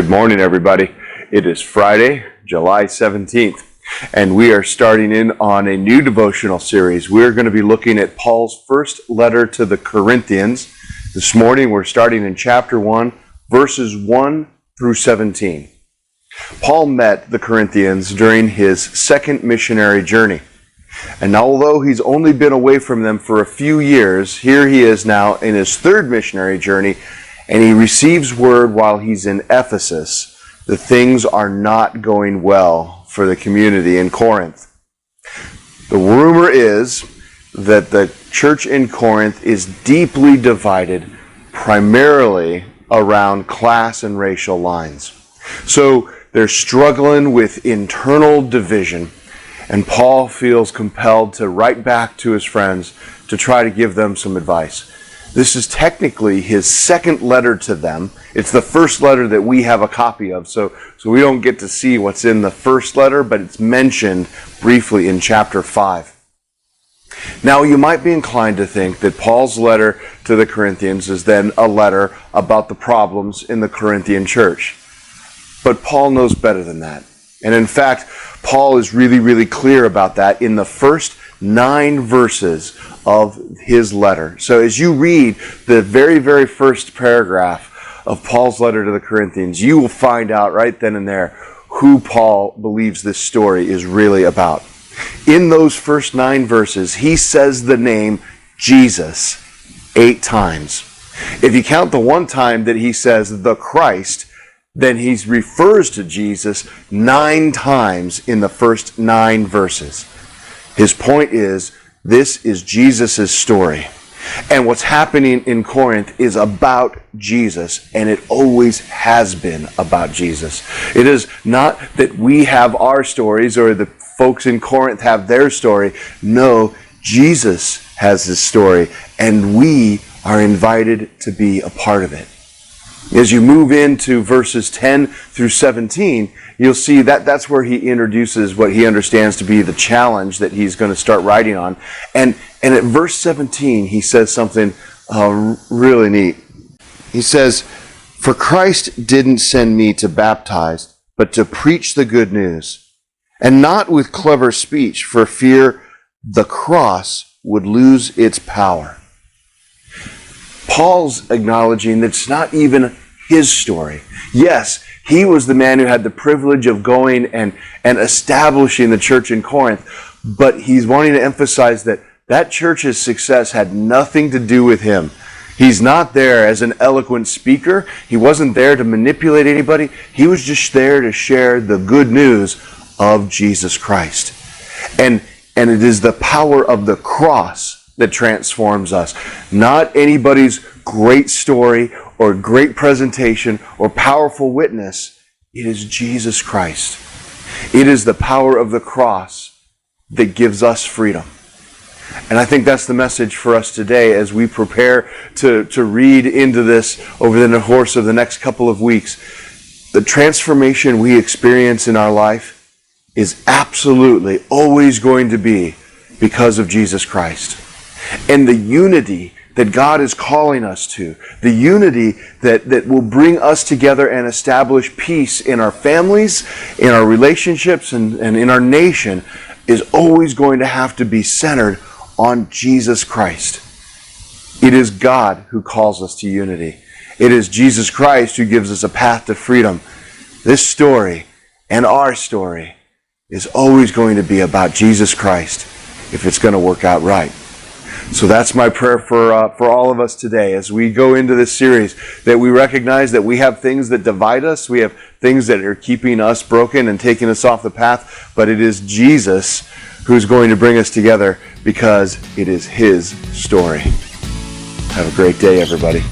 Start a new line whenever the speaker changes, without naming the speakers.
Good morning, everybody. It is Friday, July 17th, and we are starting in on a new devotional series. We're going to be looking at Paul's first letter to the Corinthians. This morning, we're starting in chapter 1, verses 1 through 17. Paul met the Corinthians during his second missionary journey. And although he's only been away from them for a few years, here he is now in his third missionary journey, and he receives word while he's in Ephesus that things are not going well for the community in Corinth. The rumor is that the church in Corinth is deeply divided, primarily around class and racial lines. So they're struggling with internal division, and Paul feels compelled to write back to his friends to try to give them some advice. This is technically his second letter to them. It's the first letter that we have a copy of, so we don't get to see what's in the first letter, but it's mentioned briefly in chapter 5. Now, you might be inclined to think that Paul's letter to the Corinthians is then a letter about the problems in the Corinthian church. But Paul knows better than that. And in fact, Paul is really clear about that in the first 9 verses of his letter. So as you read the very first paragraph of Paul's letter to the Corinthians, you will find out right then and there who Paul believes this story is really about. In those first 9 verses, he says the name Jesus 8 times. If you count the one time that he says the Christ, then he refers to Jesus 9 times in the first 9 verses. His point is, this is Jesus' story. And what's happening in Corinth is about Jesus, and it always has been about Jesus. It is not that we have our stories or the folks in Corinth have their story. No, Jesus has his story, and we are invited to be a part of it. As you move into verses 10 through 17, you'll see that that's where he introduces what he understands to be the challenge that he's going to start writing on. And at verse 17, he says something really neat. He says, "For Christ didn't send me to baptize, but to preach the good news, and not with clever speech, for fear the cross would lose its power." Paul's acknowledging that it's not even his story. Yes, he was the man who had the privilege of going and establishing the church in Corinth, but he's wanting to emphasize that that church's success had nothing to do with him. He's not there as an eloquent speaker. He wasn't there to manipulate anybody. He was just there to share the good news of Jesus Christ. And it is the power of the cross that transforms us. Not anybody's great story or great presentation or powerful witness. It is Jesus Christ. It is the power of the cross that gives us freedom. And I think that's the message for us today as we prepare to read into this over the course of the next couple of weeks. The transformation we experience in our life is absolutely always going to be because of Jesus Christ. And the unity that God is calling us to, the unity that will bring us together and establish peace in our families, in our relationships, and in our nation, is always going to have to be centered on Jesus Christ. It is God who calls us to unity. It is Jesus Christ who gives us a path to freedom. This story and our story is always going to be about Jesus Christ if it's going to work out right. So that's my prayer for all of us today as we go into this series, that we recognize that we have things that divide us, we have things that are keeping us broken and taking us off the path, but it is Jesus who's going to bring us together because it is his story. Have a great day, everybody.